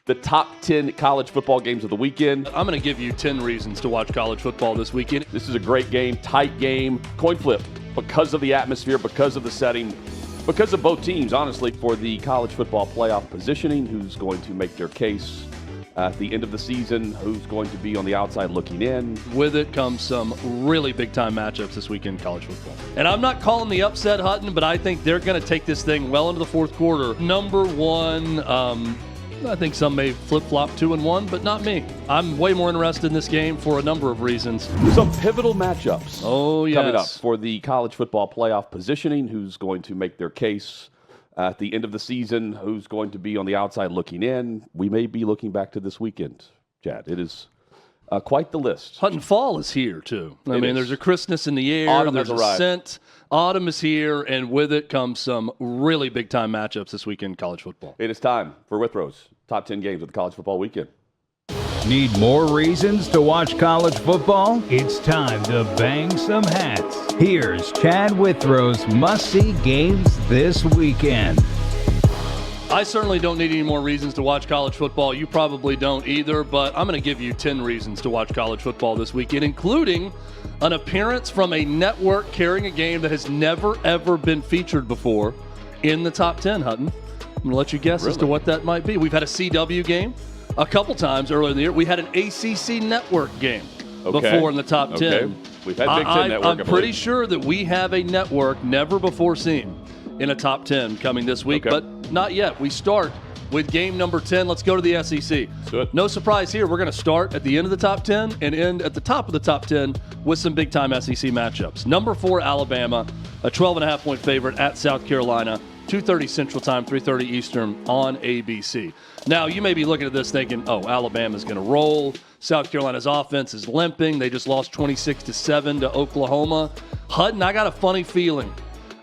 the top 10 college football games of the weekend. I'm going to give you 10 reasons to watch college football this weekend. This is a great game, tight game, coin flip, because of the atmosphere, because of the setting, because of both teams, honestly, for the college football playoff positioning, who's going to make their case at the end of the season, who's going to be on the outside looking in. With it comes some really big-time matchups this weekend in college football. And I'm not calling the upset, Hutton, but I think they're going to take this thing well into the fourth quarter. Number one, I think some may flip-flop 2-1, but not me. I'm way more interested in this game for a number of reasons. Some pivotal matchups coming up yes. for the college football playoff positioning, who's going to make their case at the end of the season, who's going to be on the outside looking in. We may be looking back to this weekend, Chad. It is quite the list. Hutton, fall is here, too. I mean, there's a crispness in the air. Autumn there's has a arrived. scent. Autumn is here, and with it comes some really big-time matchups this weekend in college football. It is time for Withrow's top 10 games of the college football weekend. Need more reasons to watch college football? It's time to bang some hats. Here's Chad Withrow's must-see games this weekend. I certainly don't need any more reasons to watch college football. You probably don't either, but I'm going to give you 10 reasons to watch college football this weekend, including an appearance from a network carrying a game that has never, ever been featured before in the top 10, Hutton. I'm going to let you guess as to what that might be. We've had a CW game a couple times earlier in the year. We had an ACC network game before in the top 10. Okay. We've had Big Ten network. I'm pretty sure that we have a network never before seen in a top 10 coming this week, but not yet. We start with game number 10. Let's go to the SEC. No surprise here. We're going to start at the end of the top 10 and end at the top of the top 10 with some big-time SEC matchups. Number 4, Alabama, a 12.5-point favorite at South Carolina. 2:30 Central Time, 3:30 Eastern on ABC. Now, you may be looking at this thinking, oh, Alabama's going to roll. South Carolina's offense is limping. They just lost 26-7 to Oklahoma. Hutton, I got a funny feeling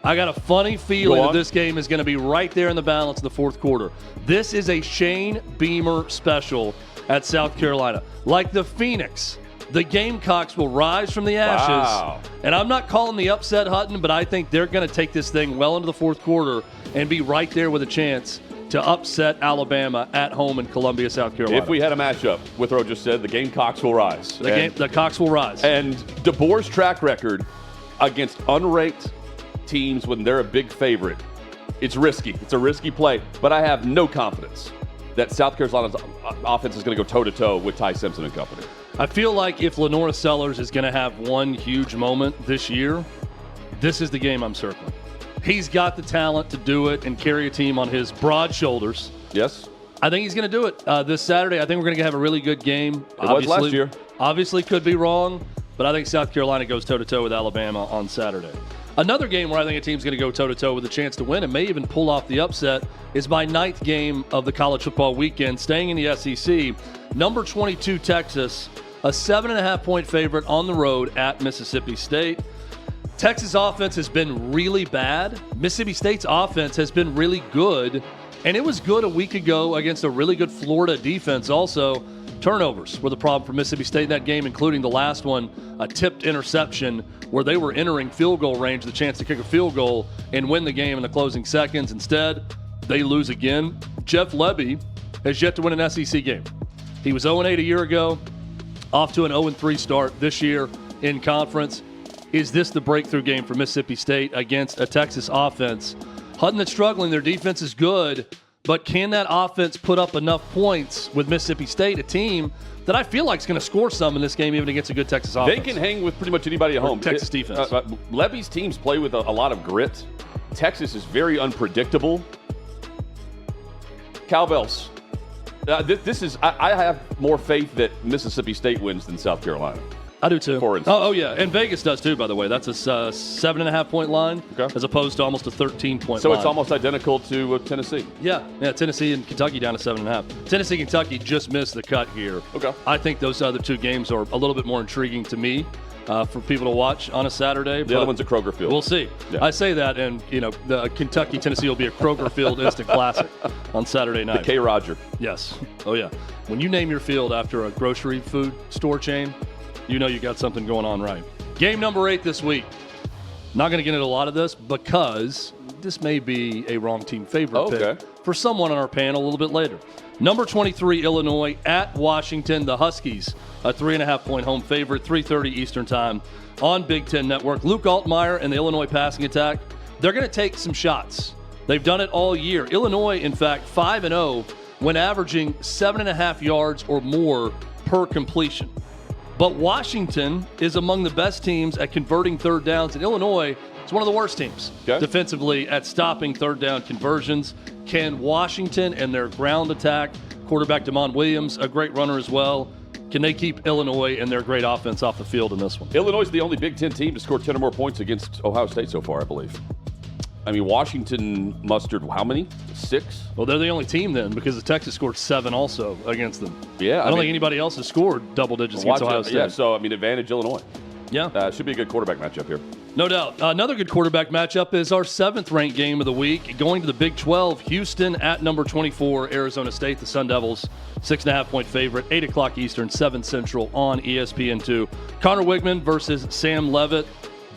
that this game is going to be right there in the balance in the fourth quarter. This is a Shane Beamer special at South Carolina. Like the Phoenix, the Gamecocks will rise from the ashes. Wow. And I'm not calling the upset, Hutton, but I think they're going to take this thing well into the fourth quarter and be right there with a chance to upset Alabama at home in Columbia, South Carolina. If we had a matchup, Withrow just said the Gamecocks will rise. The Cocks will rise. And DeBoer's track record against unranked teams when they're a big favorite, it's risky. It's a risky play, but I have no confidence that South Carolina's offense is going to go toe-to-toe with Ty Simpson and company. I feel like if Lenora Sellers is going to have one huge moment this year, this is the game I'm circling. He's got the talent to do it and carry a team on his broad shoulders. Yes. I think he's going to do it this Saturday. I think we're going to have a really good game. It was last year. Obviously could be wrong, but I think South Carolina goes toe-to-toe with Alabama on Saturday. Another game where I think a team's going to go toe-to-toe with a chance to win and may even pull off the upset is my 9th game of the college football weekend, staying in the SEC. Number 22, Texas, a 7.5-point favorite on the road at Mississippi State. Texas offense has been really bad. Mississippi State's offense has been really good, and it was good a week ago against a really good Florida defense also. Turnovers were the problem for Mississippi State in that game, including the last one, a tipped interception where they were entering field goal range, the chance to kick a field goal and win the game in the closing seconds. Instead, they lose again. Jeff Lebby has yet to win an SEC game. He was 0-8 a year ago, off to an 0-3 start this year in conference. Is this the breakthrough game for Mississippi State against a Texas offense? Hutton that's struggling, their defense is good, but can that offense put up enough points with Mississippi State, a team that I feel like is going to score some in this game even against a good Texas offense? They can hang with pretty much anybody at home. Texas defense. Levy's teams play with a lot of grit. Texas is very unpredictable. Cowbells. I have more faith that Mississippi State wins than South Carolina. I do too. For instance. Oh, yeah. And Vegas does too, by the way. That's a 7.5-point line as opposed to almost a 13-point line. So it's almost identical to Tennessee. Yeah, Tennessee and Kentucky down to 7.5. Tennessee, Kentucky just missed the cut here. Okay. I think those other two games are a little bit more intriguing to me for people to watch on a Saturday. The other one's at Kroger Field. We'll see. Yeah. I say that, and the Kentucky-Tennessee will be a Kroger Field instant classic on Saturday night. The K. Roger. Yes. Oh, yeah. When you name your field after a grocery food store chain, you know you got something going on right. Game number 8 this week. Not going to get into a lot of this because this may be a wrong team favorite pick for someone on our panel a little bit later. Number 23, Illinois at Washington. The Huskies, a 3.5-point home favorite, 3:30 Eastern Time on Big Ten Network. Luke Altmire and the Illinois passing attack, they're going to take some shots. They've done it all year. Illinois, in fact, 5-0 when averaging 7.5 yards or more per completion. But Washington is among the best teams at converting third downs, and Illinois is one of the worst teams defensively at stopping third down conversions. Can Washington and their ground attack, quarterback Damon Williams, a great runner as well, can they keep Illinois and their great offense off the field in this one? Illinois is the only Big Ten team to score 10 or more points against Ohio State so far, I believe. I mean, Washington mustered how many? 6? Well, they're the only team then, because the Texas scored 7 also against them. Yeah. I don't think anybody else has scored double digits against Ohio State. Yeah, so, I mean, advantage Illinois. Yeah. Should be a good quarterback matchup here. No doubt. Another good quarterback matchup is our 7th-ranked game of the week. Going to the Big 12, Houston at number 24, Arizona State, the Sun Devils, 6.5-point favorite, 8 o'clock Eastern, 7 Central on ESPN2. Connor Wickman versus Sam Lovett.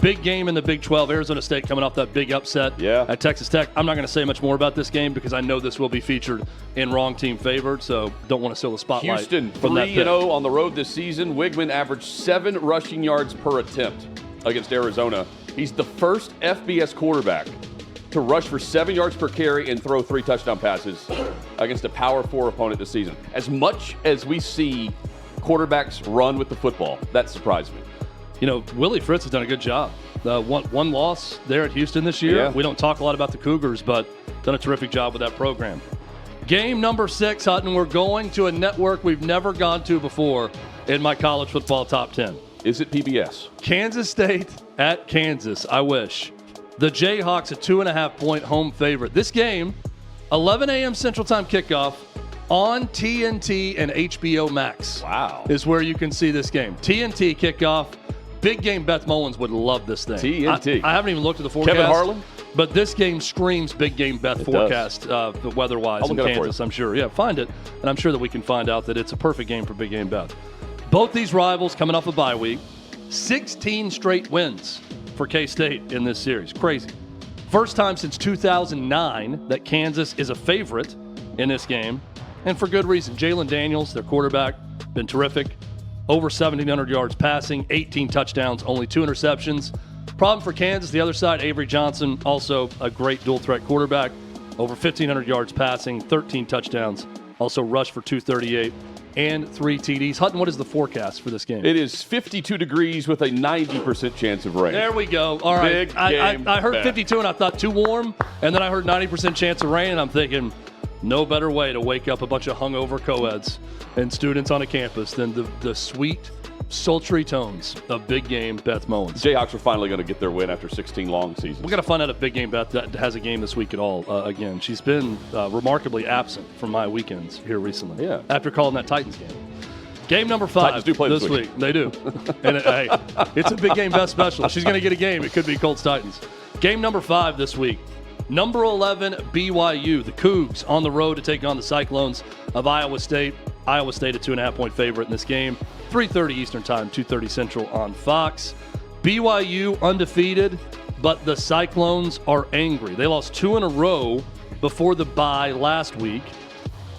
Big game in the Big 12. Arizona State coming off that big upset at Texas Tech. I'm not going to say much more about this game because I know this will be featured in Wrong Team Favored, so don't want to steal the spotlight. Houston 3-0 on the road this season. Wickman averaged 7 rushing yards per attempt against Arizona. He's the first FBS quarterback to rush for 7 yards per carry and throw 3 touchdown passes against a Power 4 opponent this season. As much as we see quarterbacks run with the football, that surprised me. You know, Willie Fritz has done a good job. One loss there at Houston this year. Yeah. We don't talk a lot about the Cougars, but done a terrific job with that program. Game number 6, Hutton. We're going to a network we've never gone to before in my college football top 10. Is it PBS? Kansas State at Kansas. I wish. The Jayhawks, a 2.5-point home favorite. This game, 11 a.m. Central Time kickoff on TNT and HBO Max. Wow. Is where you can see this game. TNT kickoff. Big game. Beth Mullins would love this thing. TNT. I haven't even looked at the forecast. Kevin Harlan? But this game screams big game Beth forecast weather-wise in Kansas, I'm sure. Yeah, find it. And I'm sure that we can find out that it's a perfect game for big game Beth. Both these rivals coming off a bye week. 16 straight wins for K-State in this series. Crazy. First time since 2009 that Kansas is a favorite in this game. And for good reason. Jalen Daniels, their quarterback, been terrific. Over 1,700 yards passing, 18 touchdowns, only 2 interceptions. Problem for Kansas, the other side, Avery Johnson, also a great dual-threat quarterback. Over 1,500 yards passing, 13 touchdowns, also rushed for 238 and 3 TDs. Hutton, what is the forecast for this game? It is 52 degrees with a 90% chance of rain. There we go. All right. I heard 52 and I thought too warm, and then I heard 90% chance of rain, and I'm thinking, no better way to wake up a bunch of hungover co-eds and students on a campus than the sweet, sultry tones of Big Game Beth Mullins. Jayhawks are finally going to get their win after 16 long seasons. We're going to find out if Big Game Beth has a game this week at all again. She's been remarkably absent from my weekends here recently. Yeah. After calling that Titans game. Game number 5 Titans do play this week. They do. And hey, it's a Big Game Beth special. She's going to get a game. It could be Colts Titans. Game number 5 this week. Number 11, BYU. The Cougs on the road to take on the Cyclones of Iowa State. Iowa State a 2.5-point favorite in this game. 3:30 Eastern Time, 2:30 Central on Fox. BYU undefeated, but the Cyclones are angry. They lost 2 in a row before the bye last week.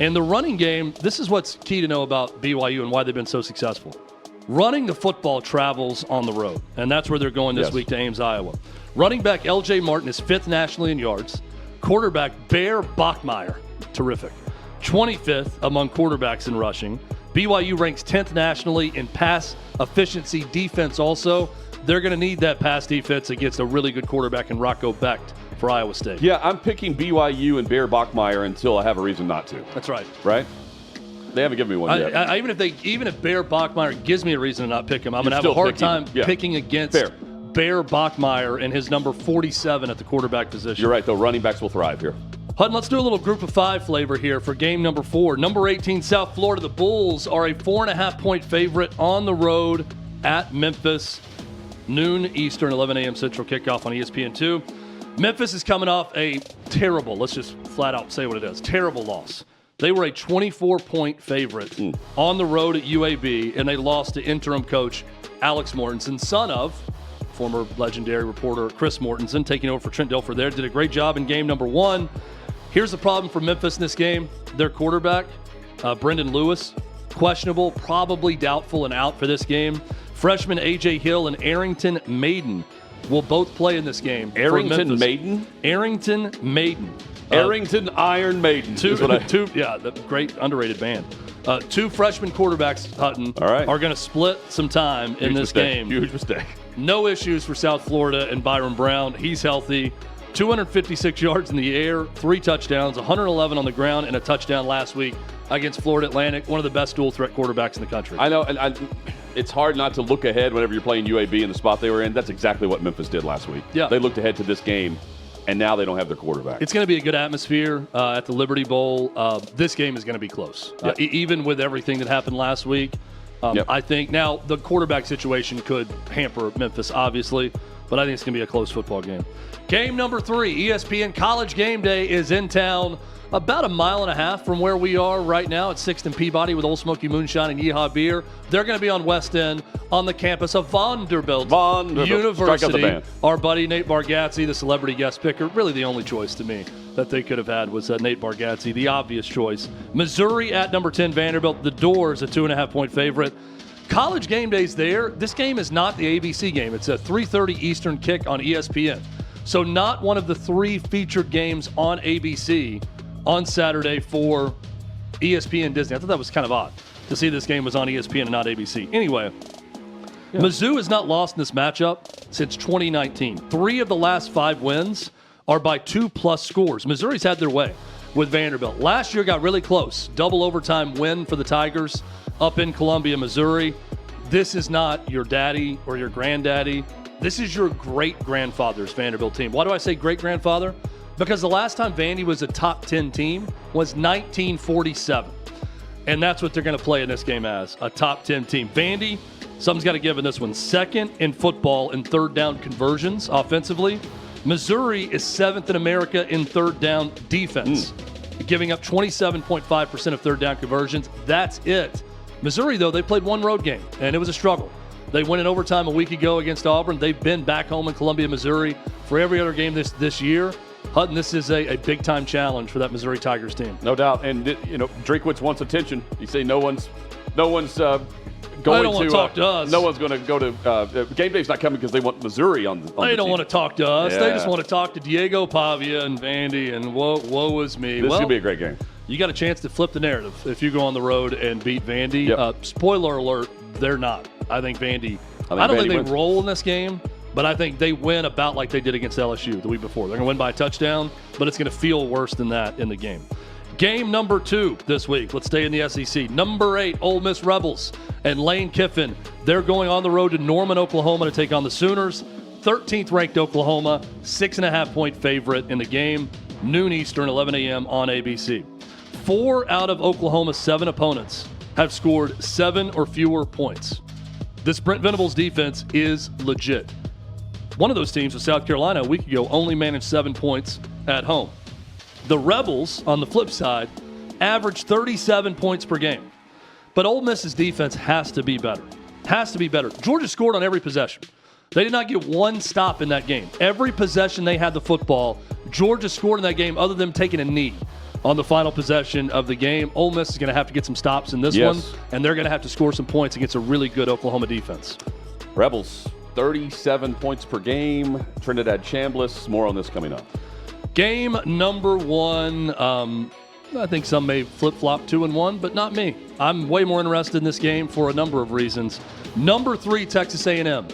And the running game, this is what's key to know about BYU and why they've been so successful. Running the football travels on the road, and that's where they're going this week to Ames, Iowa. Running back L.J. Martin is 5th nationally in yards. Quarterback Baerbockmeyer, terrific. 25th among quarterbacks in rushing. BYU ranks 10th nationally in pass efficiency defense also. They're going to need that pass defense against a really good quarterback in Rocco Becht for Iowa State. Yeah, I'm picking BYU and Baerbockmeyer until I have a reason not to. That's right. Right? They haven't given me one yet. Even if Baerbockmeyer gives me a reason to not pick him, I'm going to have a hard time picking against Baerbockmeyer and his number 47 at the quarterback position. You're right, though. Running backs will thrive here. Hutton, let's do a little group of 5 flavor here for game number 4. Number 18, South Florida. The Bulls are a 4.5-point favorite on the road at Memphis. Noon Eastern, 11 a.m. Central kickoff on ESPN2. Memphis is coming off a terrible, let's just flat out say what it is, terrible loss. They were a 24-point favorite on the road at UAB, and they lost to interim coach Alex Mortensen, son of former legendary reporter Chris Mortensen, taking over for Trent Dilfer there. Did a great job in game number 1. Here's the problem for Memphis in this game. Their quarterback, Brendan Lewis, questionable, probably doubtful and out for this game. Freshman A.J. Hill and Arrington Maiden will both play in this game. Arrington Maiden? Arrington Maiden. Arrington Iron Maiden. The great underrated band. Two freshman quarterbacks, Hutton, are going to split some time in this game. Huge mistake. No issues for South Florida and Byron Brown. He's healthy. 256 yards in the air, 3 touchdowns, 111 on the ground, and a touchdown last week against Florida Atlantic, one of the best dual-threat quarterbacks in the country. I know, and it's hard not to look ahead whenever you're playing UAB in the spot they were in. That's exactly what Memphis did last week. Yeah. They looked ahead to this game, and now they don't have their quarterback. It's going to be a good atmosphere at the Liberty Bowl. This game is going to be close, even with everything that happened last week. I think now the quarterback situation could hamper Memphis, obviously, but I think it's going to be a close football game. Game number 3, ESPN College Game Day is in town about a mile and a half from where we are right now at 6th and Peabody with Old Smoky Moonshine and Yeehaw Beer. They're going to be on West End on the campus of Vanderbilt University. Our buddy Nate Bargatze, the celebrity guest picker, really the only choice to me that they could have had was Nate Bargatze, the obvious choice. Missouri at number 10 Vanderbilt. The Doors, a 2.5-point favorite. College Game Day's there. This game is not the ABC game. It's a 3:30 Eastern kick on ESPN. So not one of the 3 featured games on ABC on Saturday for ESPN Disney. I thought that was kind of odd to see this game was on ESPN and not ABC. Anyway, Mizzou has not lost in this matchup since 2019. 3 of the last 5 wins are by 2+ scores. Missouri's had their way with Vanderbilt. Last year got really close. Double overtime win for the Tigers up in Columbia, Missouri. This is not your daddy or your granddaddy. This is your great-grandfather's Vanderbilt team. Why do I say great-grandfather? Because the last time Vandy was a top 10 team was 1947. And that's what they're going to play in this game as, a top 10 team. Vandy, something's got to give in this one. 2nd in football in 3rd down conversions offensively. Missouri is 7th in America in 3rd down defense, giving up 27.5% of 3rd down conversions. That's it. Missouri, though, they played 1 road game, and it was a struggle. They went in overtime a week ago against Auburn. They've been back home in Columbia, Missouri for every other game this year. Hutton, this is a big-time challenge for that Missouri Tigers team. No doubt. And, Drinkwitz wants attention. You say no one's going to talk to us. No one's going to go to Game Day's not coming because they want Missouri on the They don't team. want to talk to us. Yeah. They just want to talk to Diego Pavia and Vandy, and woe is me. This is going to be a great game. You got a chance to flip the narrative if you go on the road and beat Vandy. Yep. Spoiler alert, they're not. I think Vandy I don't think they roll in this game, but I think they win about like they did against LSU the week before. They're going to win by a touchdown, but it's going to feel worse than that in the game. Game number 2 this week. Let's stay in the SEC. Number 8, Ole Miss Rebels and Lane Kiffin. They're going on the road to Norman, Oklahoma to take on the Sooners. 13th ranked Oklahoma, 6.5-point favorite in the game. Noon Eastern, 11 a.m. on ABC. 4 out of Oklahoma's 7 opponents have scored 7 or fewer points. This Brent Venables defense is legit. One of those teams was South Carolina a week ago, only managed 7 points at home. The Rebels, on the flip side, averaged 37 points per game. But Ole Miss's defense has to be better. Has to be better. Georgia scored on every possession. They did not get one stop in that game. Every possession they had the football, Georgia scored in that game other than taking a knee on the final possession of the game. Ole Miss is going to have to get some stops in this one, and they're going to have to score some points against a really good Oklahoma defense. Rebels, 37 points per game. Trinidad Chambliss. More on this coming up. Game number 1. I think some may flip-flop 2-1, but not me. I'm way more interested in this game for a number of reasons. Number 3, Texas A&M.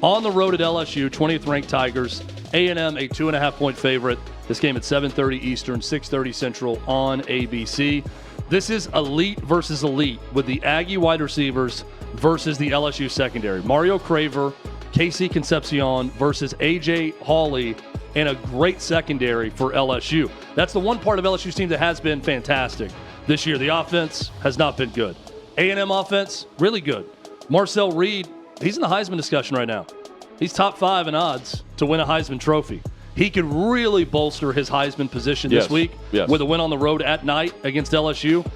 On the road at LSU, 20th-ranked Tigers. A&M, a 2.5-point favorite. This game at 7:30 Eastern, 6:30 Central on ABC. This is elite versus elite with the Aggie wide receivers versus the LSU secondary. Mario Craver, Casey Concepcion versus A.J. Hawley, and a great secondary for LSU. That's the one part of LSU's team that has been fantastic this year. The offense has not been good. A&M offense, really good. Marcel Reed, he's in the Heisman discussion right now. He's top 5 in odds to win a Heisman trophy. He could really bolster his Heisman position this week with a win on the road at night against LSU.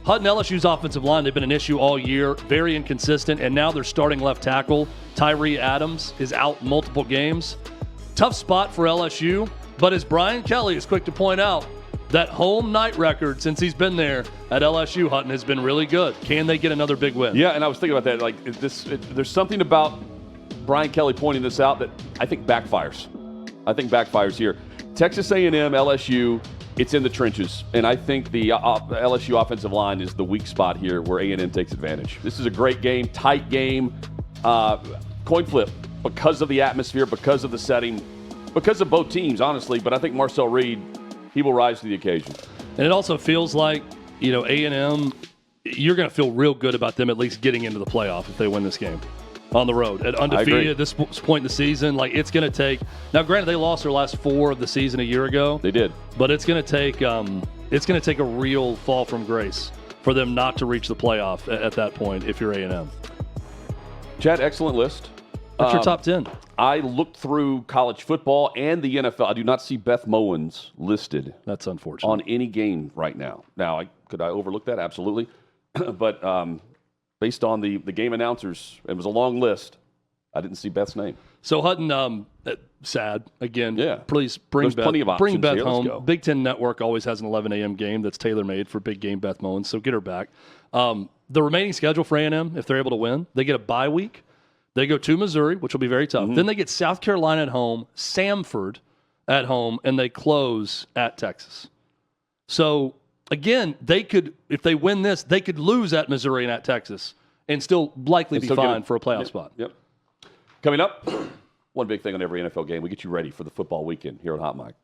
Hutton, LSU's offensive line, they've been an issue all year, very inconsistent, and now their starting left tackle, Tyree Adams, is out multiple games. Tough spot for LSU, but as Brian Kelly is quick to point out, That home night record since he's been there at LSU, Hutton, has been really good. Can they get another big win? Yeah, and I was thinking about that. Like there's something about Brian Kelly pointing this out that I think backfires. Here. Texas A&M, LSU, it's in the trenches, and I think the LSU offensive line is the weak spot here where A&M takes advantage. This is a great game, tight game, coin flip because of the atmosphere, because of the setting, because of both teams, honestly. But I think Marcel Reed, he will rise to the occasion. And it also feels like, A&M, you're going to feel real good about them at least getting into the playoff if they win this game on the road. At undefeated at this point in the season, like it's going to take – now, granted, they lost their last 4 of the season a year ago. They did. But it's going to take a real fall from grace for them not to reach the playoff at that point if you're A&M. Chad, excellent list. What's your top 10? I looked through college football and the NFL. I do not see Beth Mowins listed. That's unfortunate. On any game right now. Now, could I overlook that? Absolutely. But based on the game announcers, it was a long list. I didn't see Beth's name. So, Hutton, sad. Again, yeah. Please bring There's Beth, plenty of options bring Beth here. Let's home. go. Big Ten Network always has an 11 a.m. game that's tailor-made for big game Beth Mowins, so get her back. The remaining schedule for A&M, if they're able to win, they get a bye week. They go to Missouri, which will be very tough. Then they get South Carolina at home, Samford at home, and they close at Texas. So, again, they could, if they win this, they could lose at Missouri and at Texas and still likely be fine for a playoff spot. Yep. Coming up, one big thing on every NFL game, we get you ready for the football weekend here on Hot Mic.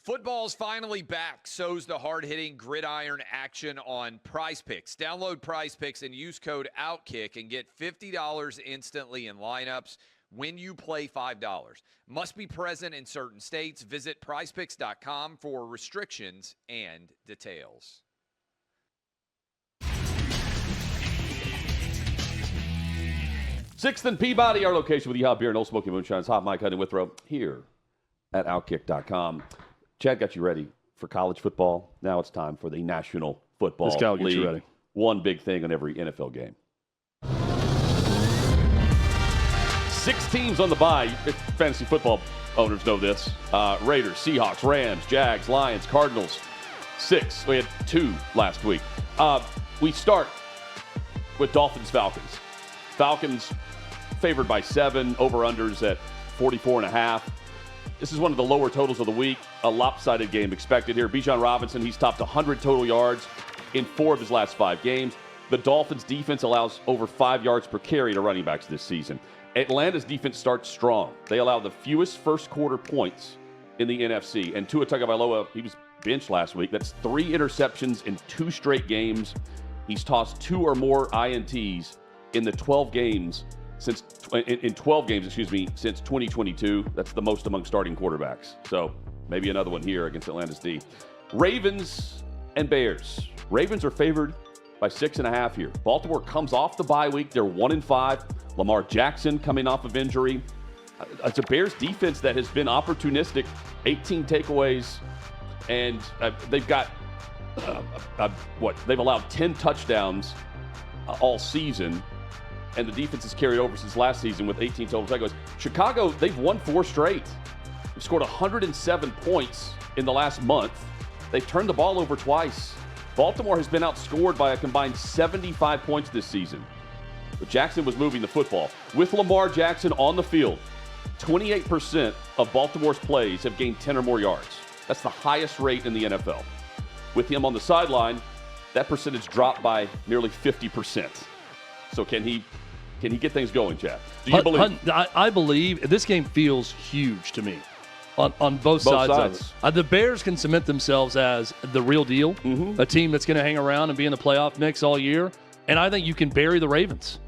Football's finally back. So's the hard-hitting gridiron action on Prize Picks. Download Prize Picks and use code OutKick and get $50 instantly in lineups when you play $5. Must be present in certain states. Visit prizepicks.com for restrictions and details. Sixth and Peabody, our location with the hot beer and Old Smoky Moonshine's Hot Mic Hutton Withrow here at OutKick.com. Chad got you ready for college football. Now it's time for the National Football This guy will get League. you ready. One big thing on every NFL game. 6 teams on the bye. Fantasy football owners know this. Raiders, Seahawks, Rams, Jags, Lions, Cardinals. 6. We had 2 last week. We start with Dolphins, Falcons. Falcons favored by 7. Over-unders at 44.5. This is one of the lower totals of the week. A lopsided game expected here. Bijan Robinson, he's topped 100 total yards in 4 of his last 5 games. The Dolphins' defense allows over 5 yards per carry to running backs this season. Atlanta's defense starts strong. They allow the fewest first-quarter points in the NFC. And Tua Tagovailoa, he was benched last week. That's 3 interceptions in 2 straight games. He's tossed 2 or more INTs in the 12 games since 2022. That's the most among starting quarterbacks. So maybe another one here against Atlanta's D. Ravens and Bears. Ravens are favored by 6.5 here. Baltimore comes off the bye week. They're 1-5. Lamar Jackson coming off of injury. It's a Bears defense that has been opportunistic. 18 takeaways, and they've got they've allowed 10 touchdowns all season. And the defense has carried over since last season with 18 total takeaways. Chicago, they've won 4 straight. They've scored 107 points in the last month. They've turned the ball over twice. Baltimore has been outscored by a combined 75 points this season. But Jackson was moving the football. With Lamar Jackson on the field, 28% of Baltimore's plays have gained 10 or more yards. That's the highest rate in the NFL. With him on the sideline, that percentage dropped by nearly 50%. So can he get things going, Chad? Do you believe? I believe this game feels huge to me on both sides of it. The Bears can cement themselves as the real deal, a team that's going to hang around and be in the playoff mix all year. And I think you can bury the Ravens.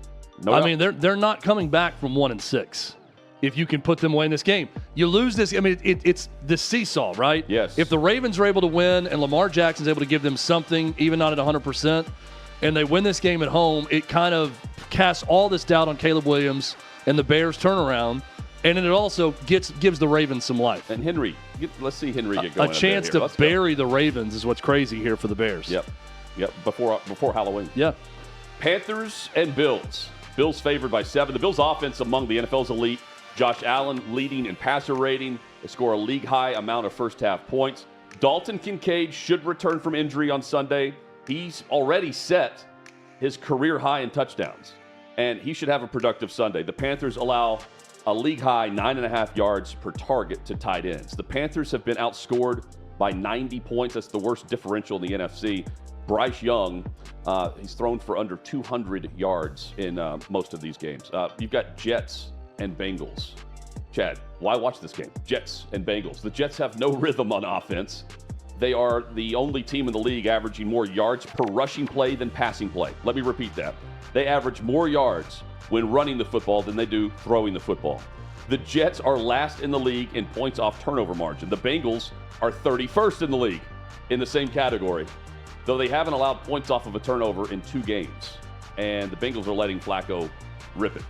I mean, they're not coming back from 1-6 if you can put them away in this game. You lose this. I mean, it's the seesaw, right? Yes. If the Ravens are able to win and Lamar Jackson's able to give them something, even not at 100%, and they win this game at home, it kind of casts all this doubt on Caleb Williams and the Bears' turnaround. And it also gives the Ravens some life. And Henry, let's see Henry get going. A chance to bury the Ravens is what's crazy here for the Bears. Yep. Before Halloween. Yeah. Panthers and Bills. Bills favored by 7. The Bills' offense among the NFL's elite. Josh Allen leading in passer rating. They score a league-high amount of first-half points. Dalton Kincaid should return from injury on Sunday. He's already set his career high in touchdowns, and he should have a productive Sunday. The Panthers allow a league-high 9.5 yards per target to tight ends. The Panthers have been outscored by 90 points. That's the worst differential in the NFC. Bryce Young, he's thrown for under 200 yards in most of these games. You've got Jets and Bengals. Chad, why watch this game? Jets and Bengals. The Jets have no rhythm on offense. They are the only team in the league averaging more yards per rushing play than passing play. Let me repeat that. They average more yards when running the football than they do throwing the football. The Jets are last in the league in points off turnover margin. The Bengals are 31st in the league in the same category, though they haven't allowed points off of a turnover in 2 games. And the Bengals are letting Flacco rip it.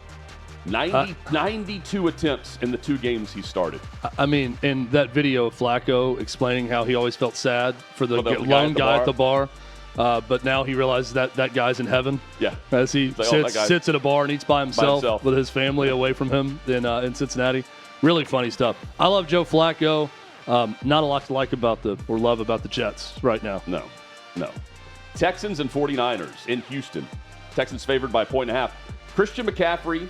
92 attempts in the 2 games he started. I mean, in that video of Flacco explaining how he always felt sad for the lone guy at the bar, but now he realizes that guy's in heaven. Yeah. As he sits at a bar and eats by himself with his family away from him in Cincinnati. Really funny stuff. I love Joe Flacco. Not a lot to like love about the Jets right now. No. Texans and 49ers in Houston. Texans favored by 1.5. Christian McCaffrey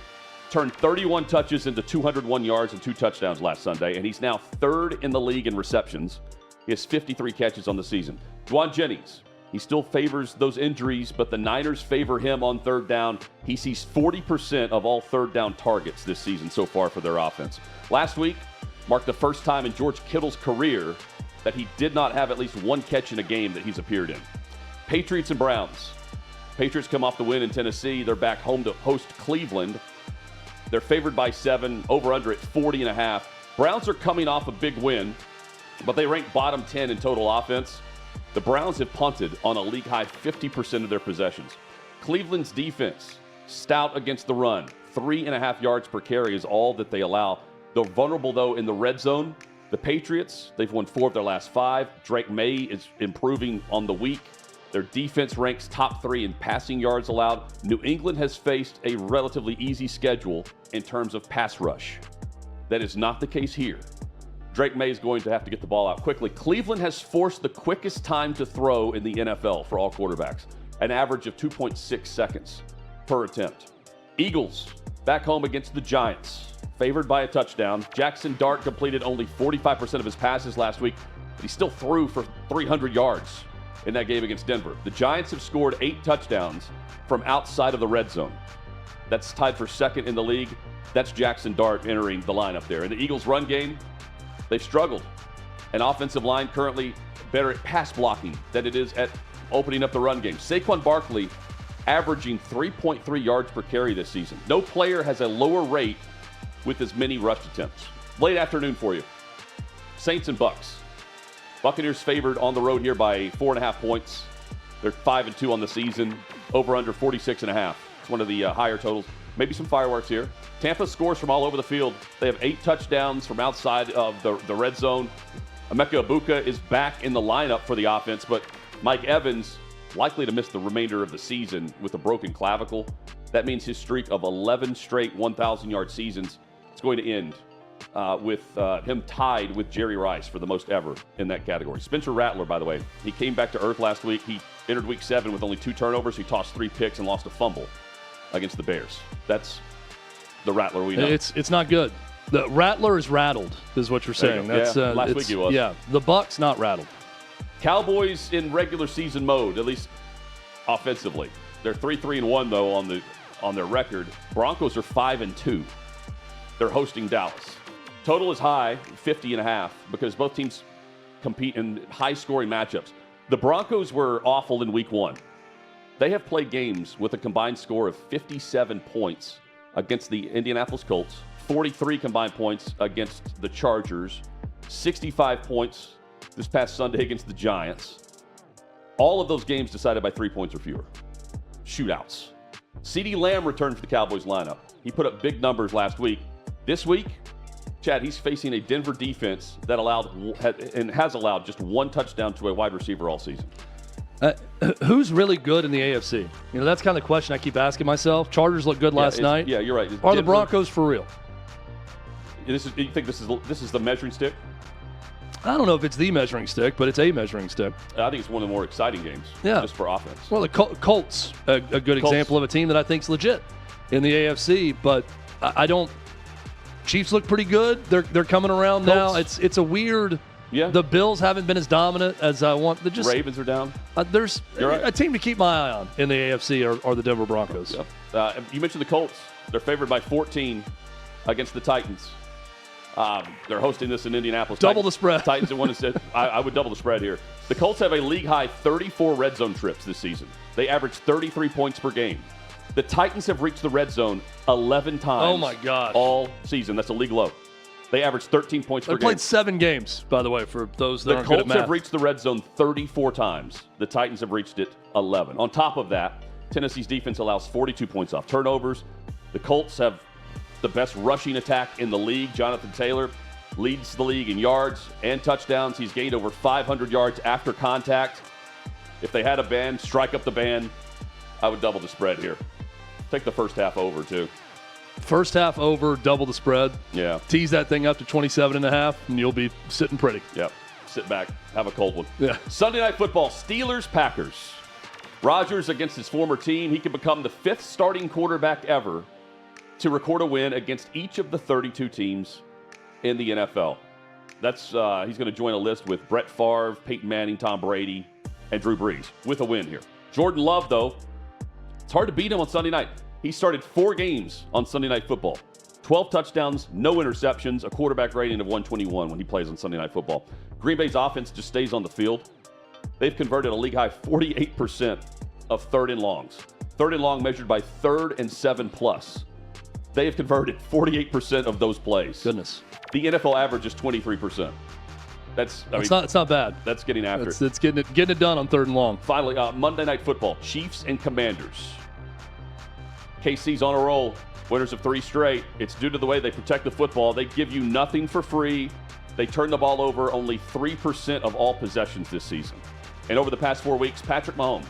turned 31 touches into 201 yards and 2 touchdowns last Sunday, and he's now 3rd in the league in receptions. He has 53 catches on the season. Dwan Jennings, he still favors those injuries, but the Niners favor him on 3rd down. He sees 40% of all 3rd down targets this season so far for their offense. Last week marked the first time in George Kittle's career that he did not have at least 1 catch in a game that he's appeared in. Patriots and Browns. Patriots come off the win in Tennessee. They're back home to host Cleveland. They're favored by 7, over-under at 40.5. Browns are coming off a big win, but they rank bottom 10 in total offense. The Browns have punted on a league-high 50% of their possessions. Cleveland's defense, stout against the run. 3.5 yards per carry is all that they allow. They're vulnerable, though, in the red zone. The Patriots, they've won 4 of their last 5. Drake May is improving on the week. Their defense ranks top 3 in passing yards allowed. New England has faced a relatively easy schedule in terms of pass rush. That is not the case here. Drake May is going to have to get the ball out quickly. Cleveland has forced the quickest time to throw in the NFL for all quarterbacks, an average of 2.6 seconds per attempt. Eagles back home against the Giants, favored by a touchdown. Jackson Dart completed only 45% of his passes last week, but he still threw for 300 yards in that game against Denver. The Giants have scored 8 touchdowns from outside of the red zone. That's tied for 2nd in the league. That's Jackson Dart entering the lineup there. In the Eagles' run game, they've struggled. An offensive line currently better at pass blocking than it is at opening up the run game. Saquon Barkley averaging 3.3 yards per carry this season. No player has a lower rate with as many rush attempts. Late afternoon for you. Saints and Bucks. Buccaneers favored on the road here by 4.5 points. They're 5-2 on the season. Over under 46.5. It's one of the higher totals. Maybe some fireworks here. Tampa scores from all over the field. They have 8 touchdowns from outside of the red zone. Emeka Egbuka is back in the lineup for the offense, but Mike Evans likely to miss the remainder of the season with a broken clavicle. That means his streak of 11 straight 1,000-yard seasons is going to end with him tied with Jerry Rice for the most ever in that category. Spencer Rattler, by the way, he came back to earth last week. He entered week 7 with only 2 turnovers. He tossed 3 picks and lost a fumble against the Bears. That's the Rattler we know. It's not good. The Rattler is rattled, is what you're saying. That's, last week he was. Yeah, the Bucks not rattled. Cowboys in regular season mode, at least offensively. They're 3-3-1 though on their record. Broncos are 5-2. They're hosting Dallas. Total is high, 50.5, because both teams compete in high-scoring matchups. The Broncos were awful in week 1. They have played games with a combined score of 57 points against the Indianapolis Colts, 43 combined points against the Chargers, 65 points this past Sunday against the Giants. All of those games decided by 3 points or fewer. Shootouts. CeeDee Lamb returned to the Cowboys lineup. He put up big numbers last week. This week, Chad, he's facing a Denver defense that has allowed just one touchdown to a wide receiver all season. Who's really good in the AFC? That's kind of the question I keep asking myself. Chargers looked good last night. Yeah, you're right. Are the Broncos for real? You think this is the measuring stick? I don't know if it's the measuring stick, but it's a measuring stick. I think it's one of the more exciting games. Yeah. Just for offense. Well, the Colts, a good example of a team that I think is legit in the AFC, but I don't. Chiefs look pretty good. They're coming around now. It's a weird. Yeah. The Bills haven't been as dominant as I want. Ravens are down. There's right. a team to keep my eye on in the AFC are the Denver Broncos. Yep. You mentioned the Colts. They're favored by 14 against the Titans. They're hosting this in Indianapolis. Double the spread. Titans at 1-6. I would double the spread here. The Colts have a league-high 34 red zone trips this season. They average 33 points per game. The Titans have reached the red zone 11 times. Oh, my gosh. All season. That's a league low. They average 13 points per game. They played 7 games, by the way, for those that aren't good at math. The Colts have reached the red zone 34 times. The Titans have reached it 11. On top of that, Tennessee's defense allows 42 points off turnovers. The Colts have the best rushing attack in the league. Jonathan Taylor leads the league in yards and touchdowns. He's gained over 500 yards after contact. If they had a band, strike up the band. I would double the spread here. Take the first half over, too. First half over, double the spread. Yeah. Tease that thing up to 27.5, and you'll be sitting pretty. Yep. Sit back. Have a cold one. Yeah. Sunday Night Football, Steelers-Packers. Rodgers against his former team. He could become the 5th starting quarterback ever to record a win against each of the 32 teams in the NFL. That's he's going to join a list with Brett Favre, Peyton Manning, Tom Brady, and Drew Brees with a win here. Jordan Love, though, it's hard to beat him on Sunday night. He started 4 games on Sunday Night Football. 12 touchdowns, no interceptions, a quarterback rating of 121 when he plays on Sunday Night Football. Green Bay's offense just stays on the field. They've converted a league-high 48% of third and longs. Third and long measured by 3rd and 7+. They have converted 48% of those plays. Goodness. The NFL average is 23%. It's not bad. That's getting after it. It's getting it done on 3rd and long. Finally, Monday Night Football, Chiefs and Commanders. KC's on a roll. Winners of 3 straight. It's due to the way they protect the football. They give you nothing for free. They turn the ball over only 3% of all possessions this season. And over the past 4 weeks, Patrick Mahomes,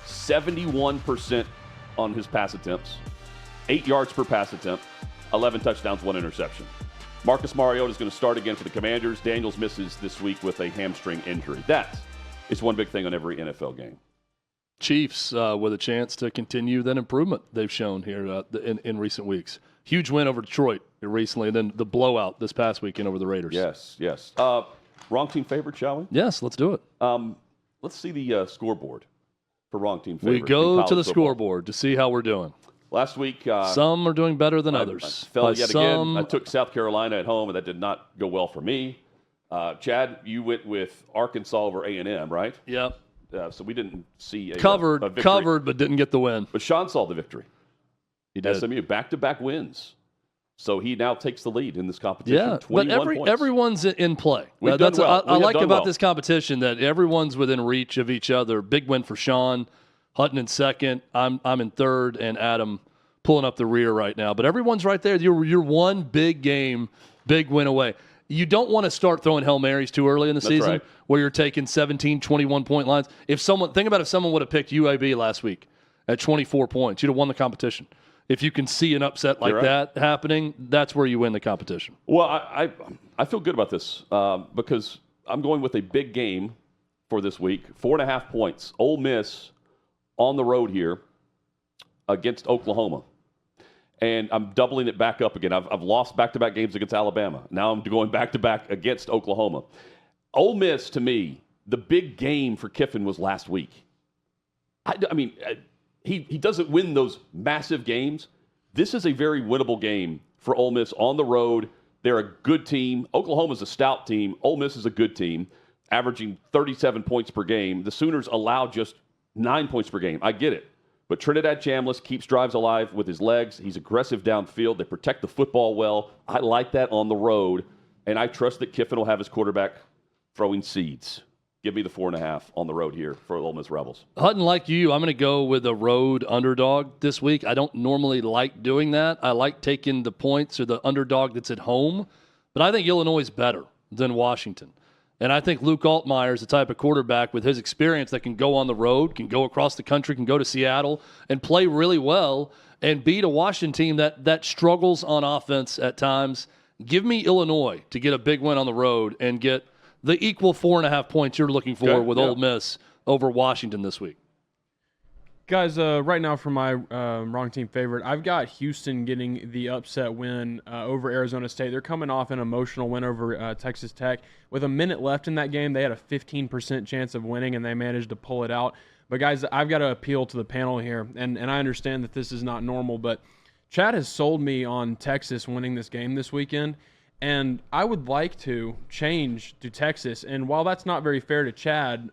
71% on his pass attempts, 8 yards per pass attempt, 11 touchdowns, 1 interception. Marcus Mariota is going to start again for the Commanders. Daniels misses this week with a hamstring injury. That is one big thing on every NFL game. Chiefs with a chance to continue that improvement they've shown here in recent weeks. Huge win over Detroit recently, and then the blowout this past weekend over the Raiders. Yes. Wrong team favorite, shall we? Yes, let's do it. Let's see the scoreboard for wrong team favorite. We go to the scoreboard to see how we're doing. Last week, some are doing better than others. I fell yet again. I took South Carolina at home, and that did not go well for me. Chad, you went with Arkansas over A&M, right? Yep. So we didn't see a covered, but didn't get the win. But Sean saw the victory. He did. SMU back-to-back wins, so he now takes the lead in this competition. Yeah, 21 but points. Everyone's in play. We've done well. I like about this competition that everyone's within reach of each other. Big win for Sean, Hutton in second. I'm in third, and Adam pulling up the rear right now. But everyone's right there. You're one big game, big win away. You don't want to start throwing Hail Marys too early in the season, right, where you're taking 17, 21-point lines. Think about if someone would have picked UAB last week at 24 points. You'd have won the competition. If you can see an upset like that happening, that's where you win the competition. Well, I feel good about this because I'm going with a big game for this week. 4.5 points. Ole Miss on the road here against Oklahoma. And I'm doubling it back up again. I've lost back-to-back games against Alabama. Now I'm going back-to-back against Oklahoma. Ole Miss, to me, the big game for Kiffin was last week. I mean, he doesn't win those massive games. This is a very winnable game for Ole Miss on the road. They're a good team. Oklahoma's a stout team. Ole Miss is a good team, averaging 37 points per game. The Sooners allow just 9 points per game. I get it. But Trinidad Chambliss keeps drives alive with his legs. He's aggressive downfield. They protect the football well. I like that on the road. And I trust that Kiffin will have his quarterback throwing seeds. Give me the 4.5 on the road here for Ole Miss Rebels. Hutton, like you, I'm going to go with a road underdog this week. I don't normally like doing that. I like taking the points or the underdog that's at home, but I think Illinois is better than Washington. And I think Luke Altmire is the type of quarterback with his experience that can go on the road, can go across the country, can go to Seattle and play really well and beat a Washington team that struggles on offense at times. Give me Illinois to get a big win on the road and get the equal 4.5 points you're looking for with Ole Miss over Washington this week. Guys, right now for my wrong team favorite, I've got Houston getting the upset win over Arizona State. They're coming off an emotional win over Texas Tech. With a minute left in that game, they had a 15% chance of winning, and they managed to pull it out. But, guys, I've got to appeal to the panel here, and I understand that this is not normal, but Chad has sold me on Texas winning this game this weekend. And I would like to change to Texas. And while that's not very fair to Chad,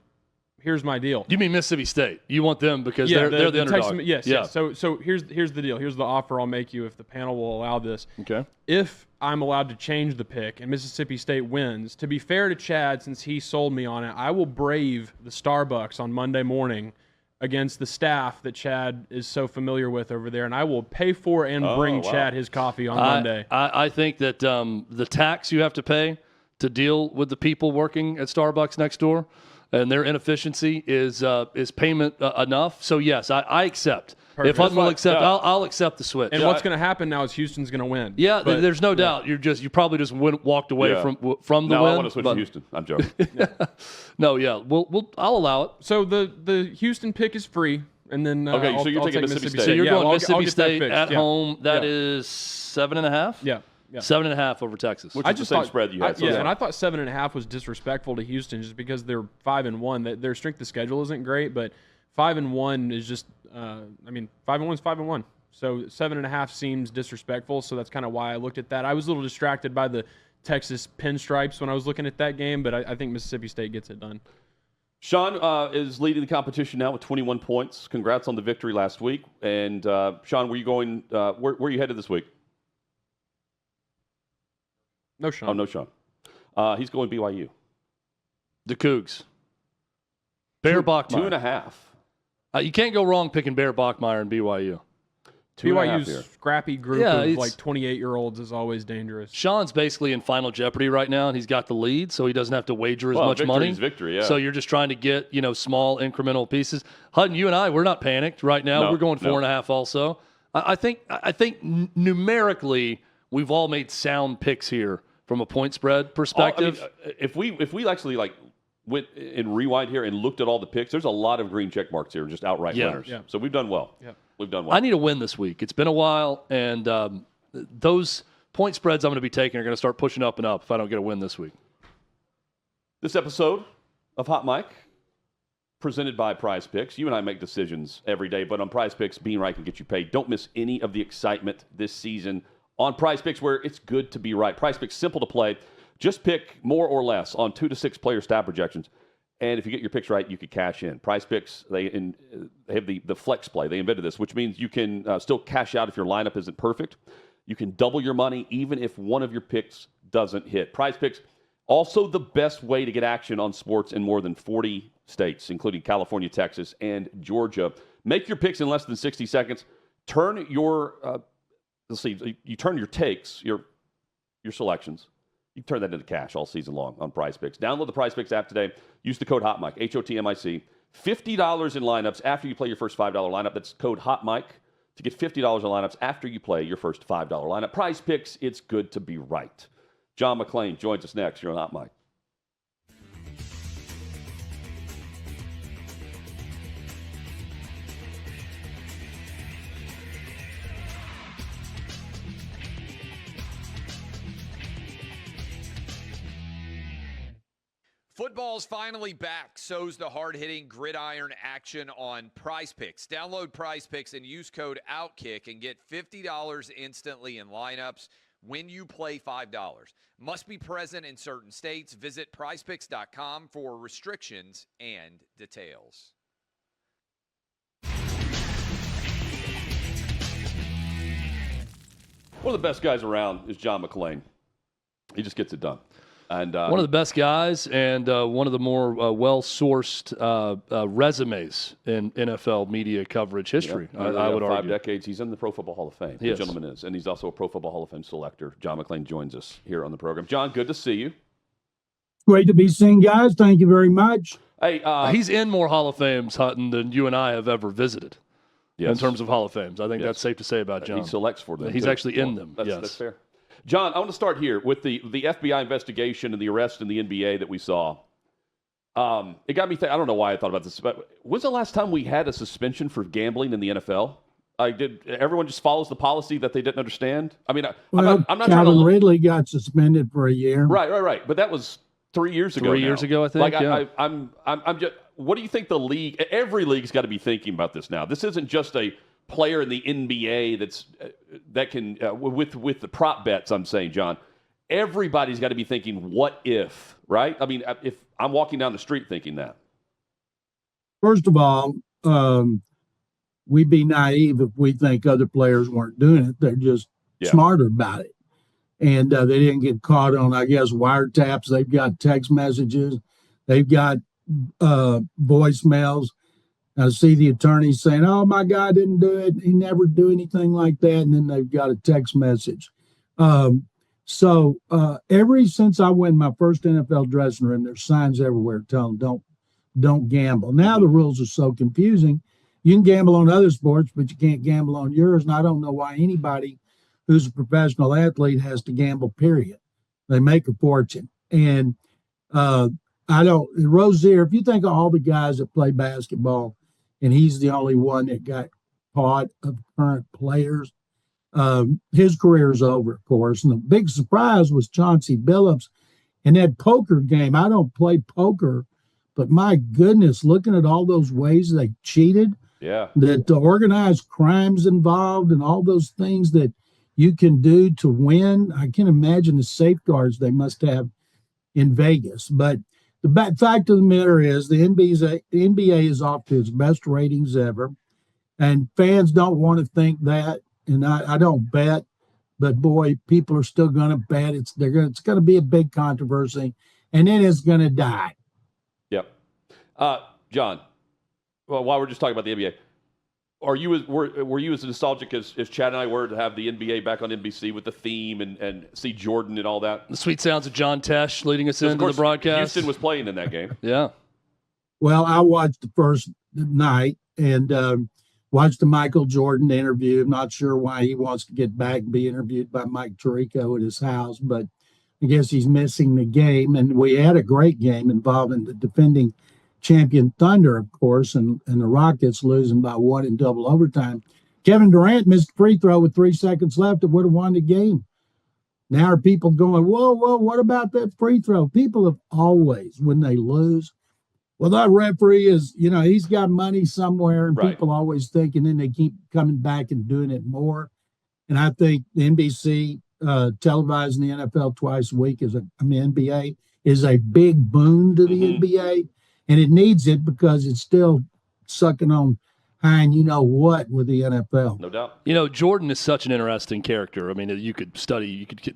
here's my deal. You mean Mississippi State? You want them because they're the underdog. Yes. So here's the deal. Here's the offer I'll make you if the panel will allow this. Okay. If I'm allowed to change the pick and Mississippi State wins, to be fair to Chad, since he sold me on it, I will brave the Starbucks on Monday morning against the staff that Chad is so familiar with over there, and I will pay for and bring Chad his coffee on Monday. I think that the tax you have to pay to deal with the people working at Starbucks next door and their inefficiency is payment enough. So, yes, I accept. Perfect. If Hutton will accept, I'll accept the switch. And what's going to happen now is Houston's going to win. Yeah, there's no doubt. You probably just walked away from the win. No, I want to switch to Houston. I'm joking. No, I'll allow it. So the Houston pick is free, and then so you're taking Mississippi State. So you're going Mississippi State at yeah. home. That is 7.5. Yeah. 7.5 over Texas. Which is the same spread you had. And I thought 7.5 was disrespectful to Houston just because they're 5-1. Their strength of schedule isn't great, but 5-1 is just 5-1 is 5-1. So 7.5 seems disrespectful. So that's kind of why I looked at that. I was a little distracted by the Texas pinstripes when I was looking at that game, but I think Mississippi State gets it done. Sean is leading the competition now with 21 points. Congrats on the victory last week. And Sean, were you going? Where are you headed this week? No, Sean. Oh, no, Sean. He's going BYU. The Cougs. Baerbockmeyer. 2.5. You can't go wrong picking Baerbockmeyer and BYU. BYU's scrappy group of like 28-year-olds is always dangerous. Sean's basically in Final Jeopardy right now, and he's got the lead, so he doesn't have to wager as much money. Victory, yeah. So you're just trying to get small incremental pieces. Hutton, you and we're not panicked right now. We're going 4.5 also. I think numerically we've all made sound picks here from a point spread perspective. If we actually went and rewind here and looked at all the picks, there's a lot of green check marks here, just outright winners. Yeah. So we've done well. Yeah. We've done well. I need a win this week. It's been a while, and those point spreads I'm going to be taking are going to start pushing up and up if I don't get a win this week. This episode of Hot Mic, presented by Prize Picks. You and I make decisions every day, but on Prize Picks, being right can get you paid. Don't miss any of the excitement this season on Prize Picks, where it's good to be right. Prize Picks, simple to play. Just pick more or less on 2 to 6 player stat projections. And if you get your picks right, you could cash in. Prize Picks, they have the flex play. They invented this, which means you can still cash out if your lineup isn't perfect. You can double your money even if one of your picks doesn't hit. Prize Picks, also the best way to get action on sports in more than 40 states, including California, Texas, and Georgia. Make your picks in less than 60 seconds. Turn your, you turn your takes, your selections. You can turn that into cash all season long on Prize Picks. Download the Prize Picks app today. Use the code HOTMIC, HOTMIC. $50 in lineups after you play your first $5 lineup. That's code HOTMIC to get $50 in lineups after you play your first $5 lineup. Prize Picks, it's good to be right. John McClain joins us next. You're on Hot Mic. Football's finally back. So's the hard-hitting gridiron action on Prize Picks. Download Prize Picks and use code OutKick and get $50 instantly in lineups when you play $5. Must be present in certain states. Visit prizepicks.com for restrictions and details. One of the best guys around is John McClain. He just gets it done. And one of the best guys and one of the more well-sourced resumes in NFL media coverage history, I would 5 argue. decades, he's in the Pro Football Hall of Fame. The gentleman is. And he's also a Pro Football Hall of Fame selector. John McClain joins us here on the program. John, good to see you. Great to be seen, guys. Thank you very much. Hey, he's in more Hall of Fames, Hutton, than you and I have ever visited in terms of Hall of Fames. I think that's safe to say about John. He selects for them. He's actually in them. That's fair. John, I want to start here with the FBI investigation and the arrest in the NBA that we saw. It got me thinking. I don't know why I thought about this, but when's the last time we had a suspension for gambling in the NFL? Everyone just follows the policy that they didn't understand? I mean, I'm not trying to Calvin Ridley got suspended for a year. Right. But that was 3 years ago. 3 years ago, I think. I'm just. What do you think the league? Every league's got to be thinking about this now. This isn't just a player in the NBA that can with the prop bets. I'm saying, John, everybody's got to be thinking, what if? Right? I mean, if I'm walking down the street thinking that. First of all, we'd be naive if we think other players weren't doing it. They're just smarter about it. And they didn't get caught on, I guess, wiretaps. They've got text messages. They've got voicemails. I see the attorneys saying, oh, my guy didn't do it. He never do anything like that. And then they've got a text message. So since I went in my first NFL dressing room, there's signs everywhere telling don't gamble. Now the rules are so confusing. You can gamble on other sports, but you can't gamble on yours. And I don't know why anybody who's a professional athlete has to gamble, period. They make a fortune. And Rozier, if you think of all the guys that play basketball, and he's the only one that got caught of current players, his career is over, of course. And the big surprise was Chauncey Billups in that poker game. I don't play poker, but my goodness, looking at all those ways they cheated, that the organized crimes involved and all those things that you can do to win. I can imagine the safeguards they must have in Vegas. But the fact of the matter is the NBA is off to its best ratings ever, and fans don't want to think that. And I don't bet, but boy, people are still going to bet. It's going to be a big controversy, and then it's going to die. Yep. John, well, while we're just talking about the NBA, were you as nostalgic as Chad and I were to have the NBA back on NBC with the theme and see Jordan and all that? The sweet sounds of John Tesh leading us into the broadcast. Houston was playing in that game. Yeah. Well, I watched the first night and watched the Michael Jordan interview. I'm not sure why he wants to get back and be interviewed by Mike Tirico at his house, but I guess he's missing the game. And we had a great game involving the defending champion Thunder, of course, and the Rockets losing by 1 in double overtime. Kevin Durant missed a free throw with 3 seconds left. It would have won the game. Now are people going, whoa, what about that free throw? People have always, when they lose, well, that referee is, he's got money somewhere, and people always think, and then they keep coming back and doing it more. And I think the NBC televising the NFL twice a week NBA is a big boon to the NBA. And it needs it because it's still sucking on high and what with the NFL. No doubt. Jordan is such an interesting character. I mean, you could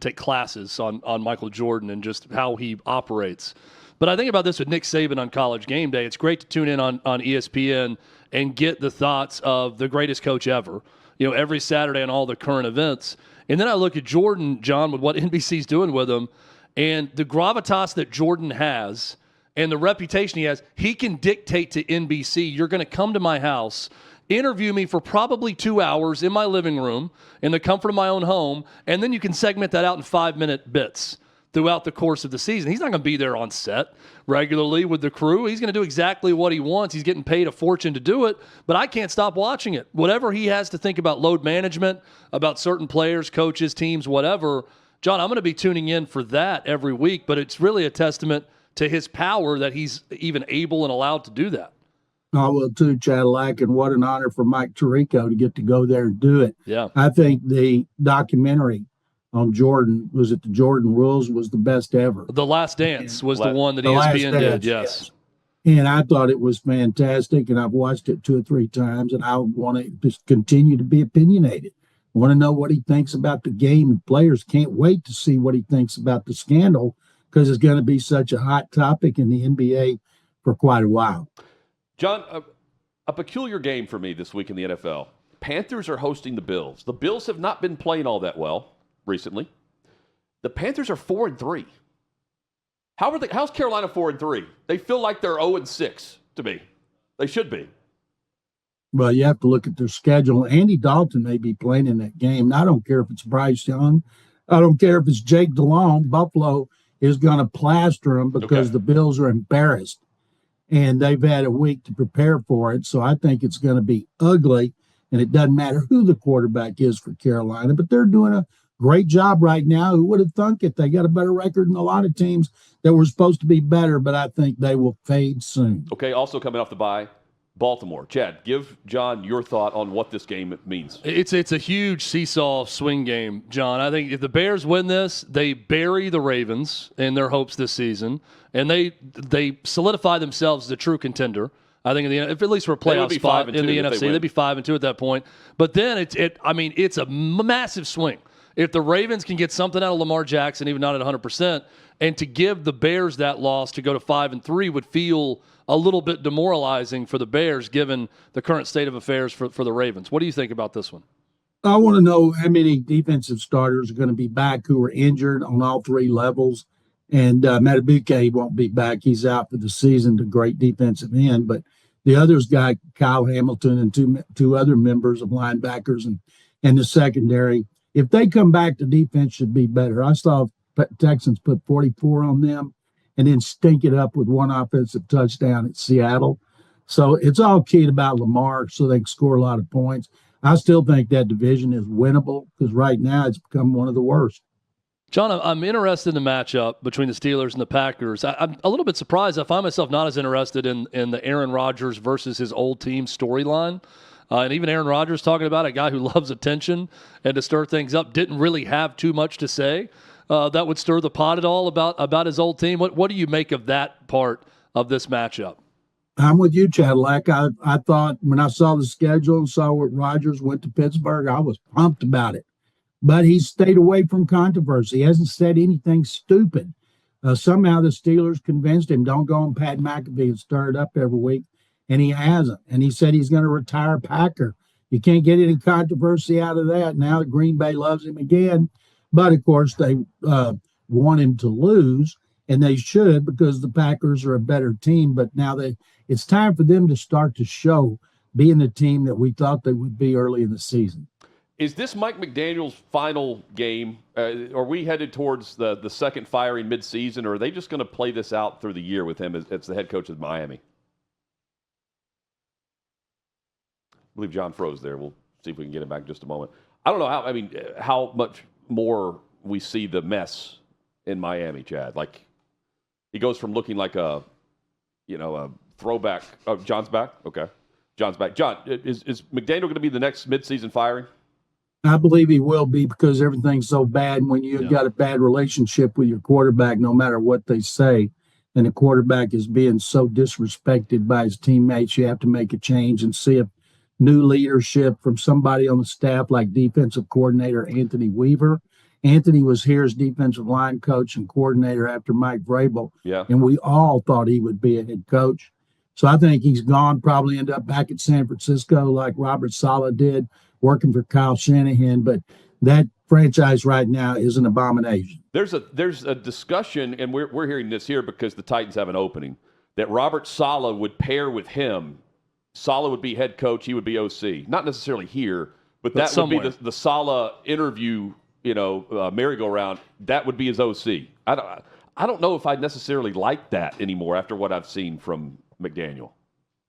take classes on Michael Jordan and just how he operates. But I think about this with Nick Saban on College Game Day. It's great to tune in on ESPN and get the thoughts of the greatest coach ever, every Saturday on all the current events. And then I look at Jordan, John, with what NBC's doing with him, and the gravitas that Jordan has and the reputation he has. He can dictate to NBC, you're going to come to my house, interview me for probably 2 hours in my living room, in the comfort of my own home, and then you can segment that out in 5-minute bits throughout the course of the season. He's not going to be there on set regularly with the crew. He's going to do exactly what he wants. He's getting paid a fortune to do it, but I can't stop watching it. Whatever he has to think about load management, about certain players, coaches, teams, whatever, John, I'm going to be tuning in for that every week, but it's really a testament to his power that he's even able and allowed to do that. I will too, Cadillac, and what an honor for Mike Tirico to get to go there and do it. Yeah. I think the documentary on Jordan, was it The Jordan Rules, was the best ever. The Last Dance was the one that ESPN did, yes. And I thought it was fantastic, and I've watched it 2 or 3 times, and I want to just continue to be opinionated. I want to know what he thinks about the game, and players can't wait to see what he thinks about the scandal because it's going to be such a hot topic in the NBA for quite a while. John, a peculiar game for me this week in the NFL. Panthers are hosting the Bills. The Bills have not been playing all that well recently. The Panthers are 4-3. How's Carolina 4-3? They feel like they're 0-6 to me. They should be. Well, you have to look at their schedule. Andy Dalton may be playing in that game. And I don't care if it's Bryce Young. I don't care if it's Jake DeLong. Buffalo is going to plaster them because the Bills are embarrassed. And they've had a week to prepare for it. So I think it's going to be ugly. And it doesn't matter who the quarterback is for Carolina. But they're doing a great job right now. Who would have thunk it? They got a better record than a lot of teams that were supposed to be better. But I think they will fade soon. Okay, also coming off the bye, Baltimore. Chad, give John your thought on what this game means. It's a huge seesaw swing game, John. I think if the Bears win this, they bury the Ravens in their hopes this season, and they solidify themselves as a true contender. I think if at least for a playoff spot in the NFC, they'd be 5-2 at that point. But then it's a massive swing. If the Ravens can get something out of Lamar Jackson, even not at 100%, and to give the Bears that loss to go to 5-3 would feel a little bit demoralizing for the Bears, given the current state of affairs for the Ravens. What do you think about this one? I want to know how many defensive starters are going to be back who are injured on all three levels. And Madubuike won't be back. He's out for the season, the great defensive end. But the others got Kyle Hamilton and two other members of linebackers and the secondary. If they come back, the defense should be better. I saw Texans put 44 on them and then stink it up with one offensive touchdown at Seattle. So it's all keyed about Lamar so they can score a lot of points. I still think that division is winnable because right now it's become one of the worst. John, I'm interested in the matchup between the Steelers and the Packers. I'm a little bit surprised. I find myself not as interested in the Aaron Rodgers versus his old team storyline. And even Aaron Rodgers talking about a guy who loves attention and to stir things up, didn't really have too much to say that would stir the pot at all about his old team. What do you make of that part of this matchup? I'm with you, Cadillac. I thought when I saw the schedule and saw what Rodgers went to Pittsburgh, I was pumped about it. But he stayed away from controversy. He hasn't said anything stupid. Somehow the Steelers convinced him, don't go on Pat McAfee and stir it up every week. And he hasn't. And he said he's going to retire Packer. You can't get any controversy out of that. Now Green Bay loves him again. But, of course, they want him to lose, and they should because the Packers are a better team. But now it's time for them to start to show being the team that we thought they would be early in the season. Is this Mike McDaniel's final game? Are we headed towards the second firing midseason, or are they just going to play this out through the year with him as the head coach of Miami? I believe John froze there. We'll see if we can get him back in just a moment. I don't know how much more we see the mess in Miami, Chad. Like, he goes from looking like a throwback. Oh, John's back? Okay. John's back. John, is McDaniel going to be the next midseason firing? I believe he will be because everything's so bad. And when you've got a bad relationship with your quarterback, no matter what they say, and the quarterback is being so disrespected by his teammates, you have to make a change and see if new leadership from somebody on the staff like defensive coordinator Anthony Weaver. Anthony was here as defensive line coach and coordinator after Mike Vrabel, and we all thought he would be a head coach. So I think he's gone, probably end up back at San Francisco like Robert Saleh did, working for Kyle Shanahan. But that franchise right now is an abomination. There's a discussion, and we're hearing this here because the Titans have an opening, that Robert Saleh would pair with him. Saleh would be head coach, he would be OC. Not necessarily here, but that somewhere would be the Saleh interview, merry-go-round. That would be his OC. I don't know if I necessarily like that anymore after what I've seen from McDaniel.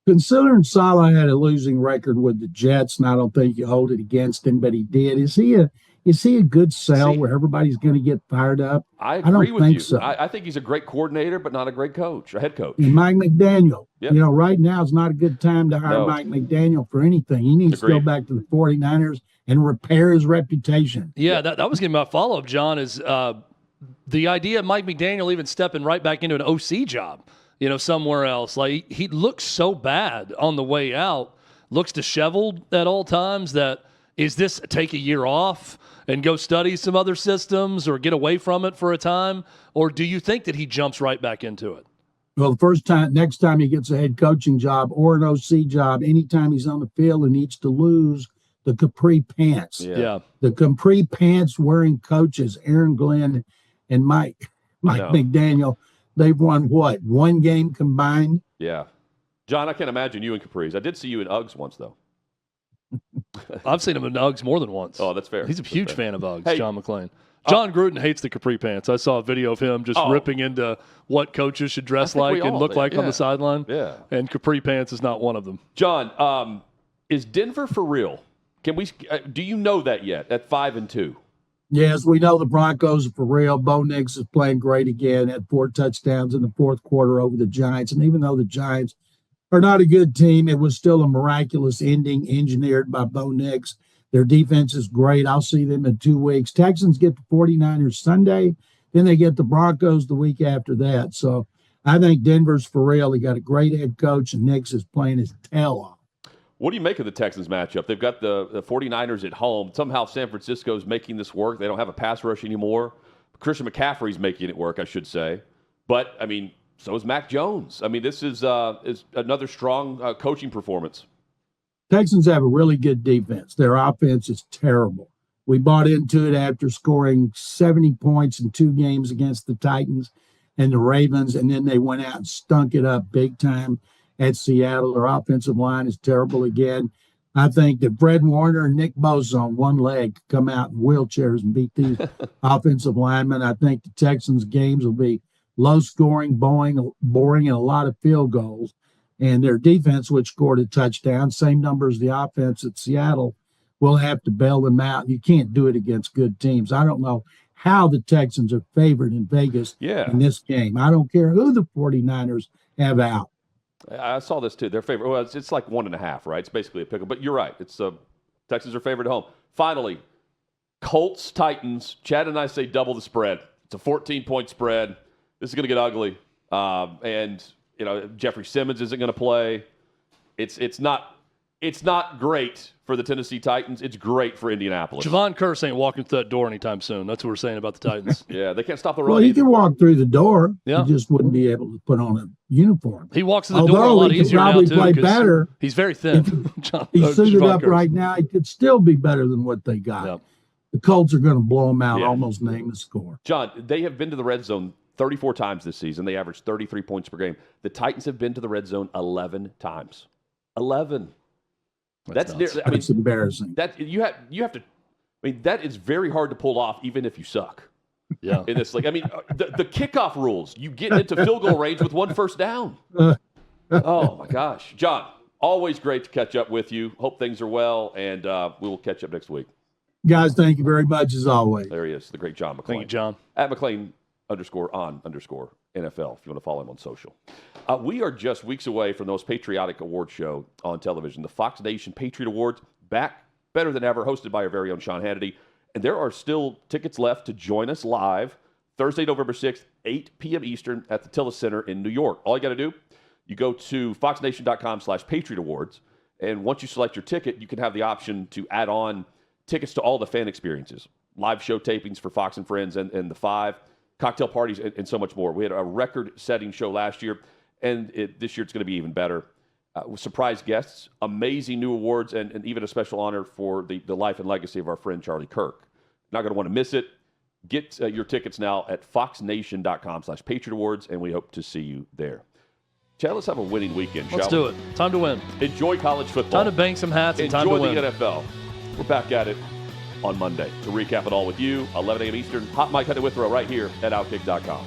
Considering Saleh had a losing record with the Jets, and I don't think you hold it against him, but he did. Is he a good sell where everybody's going to get fired up? I agree with you. So. I think he's a great coordinator, but not a great coach, a head coach. And Mike McDaniel, right now is not a good time to hire Mike McDaniel for anything. He needs to go back to the 49ers and repair his reputation. Yeah, that was going to be my follow-up, John, is the idea of Mike McDaniel even stepping right back into an OC job, somewhere else. Like, he looks so bad on the way out, looks disheveled at all times that Is this take a year off and go study some other systems or get away from it for a time? Or do you think that he jumps right back into it? Well, next time he gets a head coaching job or an OC job, anytime he's on the field and needs to lose, the capri pants. Yeah. The capri pants wearing coaches, Aaron Glenn and Mike McDaniel, they've won what? 1 game combined? Yeah. John, I can't imagine you in capris. I did see you in Uggs once, though. I've seen him in Uggs more than once. Oh, that's fair. He's a That's huge fair. fan of Uggs, Hey, John McClain. John Gruden hates the capri pants. I saw a video of him just ripping into what coaches should dress like and look like on the sideline. Yeah. And capri pants is not one of them. John, is Denver for real? Can we? Do you know that yet? At 5-2. Yes, we know the Broncos are for real. Bo Nix is playing great again, had 4 touchdowns in the fourth quarter over the Giants. And even though the Giants are not a good team, it was still a miraculous ending engineered by Bo Nix. Their defense is great. I'll see them in 2 weeks. Texans get the 49ers Sunday. Then they get the Broncos the week after that. So I think Denver's for real. They got a great head coach, and Nix is playing his tail off. What do you make of the Texans matchup? They've got the 49ers at home. Somehow San Francisco's making this work. They don't have a pass rush anymore. Christian McCaffrey's making it work, I should say. But, I mean, so is Mac Jones. I mean, this is another strong coaching performance. Texans have a really good defense. Their offense is terrible. We bought into it after scoring 70 points in 2 games against the Titans and the Ravens, and then they went out and stunk it up big time at Seattle. Their offensive line is terrible again. I think that Fred Warner and Nick Bosa on one leg could come out in wheelchairs and beat these offensive linemen. I think the Texans' games will be low-scoring, boring, and a lot of field goals. And their defense, which scored a touchdown, same number as the offense at Seattle, will have to bail them out. You can't do it against good teams. I don't know how the Texans are favored in Vegas in this game. I don't care who the 49ers have out. I saw this too. Their favorite. Well, it's like 1.5, right? It's basically a pickle. But you're right. It's Texans are favored at home. Finally, Colts, Titans. Chad and I say double the spread. It's a 14-point spread. This is going to get ugly. And you know, Jeffrey Simmons isn't going to play. It's not great for the Tennessee Titans. It's great for Indianapolis. Javon Curse ain't walking through that door anytime soon. That's what we're saying about the Titans. Yeah, they can't stop the run. Well, he can walk through the door. Yeah. He just wouldn't be able to put on a uniform. He walks through the door a lot easier now, too. Play better. He's very thin. He's suited up right now. He could still be better than what they got. Yep. The Colts are going to blow them out, almost name the score. John, they have been to the red zone 34 times this season. They average 33 points per game. The Titans have been to the red zone 11 times. 11. That's embarrassing. That you have to. I mean, that is very hard to pull off, even if you suck. Yeah. In this league, I mean, the kickoff rules. You get into field goal range with 1 first down. Oh my gosh, John! Always great to catch up with you. Hope things are well, and we will catch up next week. Guys, thank you very much as always. There he is, the great John McClain. Thank you, John. At McClain_on_NFL if you want to follow him on social. We are just weeks away from the most patriotic award show on television, the Fox Nation Patriot Awards, back better than ever, hosted by our very own Sean Hannity. And there are still tickets left to join us live Thursday, November 6th, 8 p.m. Eastern at the Tillis Center in New York. All you got to do, you go to foxnation.com/Patriot Awards, and once you select your ticket, you can have the option to add on tickets to all the fan experiences, live show tapings for Fox and Friends and the Five, cocktail parties, and so much more. We had a record-setting show last year, and this year it's going to be even better. Surprise guests, amazing new awards, and even a special honor for the life and legacy of our friend Charlie Kirk. Not going to want to miss it. Get your tickets now at foxnation.com/Patriot Awards, and we hope to see you there. Chad, let's have a winning weekend, shall we? Let's do it. Time to win. Enjoy college football. Time to bang some hats and time to win. Enjoy the NFL. We're back at it on Monday to recap it all with you, 11 a.m. Eastern. Hot Mike Hunter Withrow right here at OutKick.com.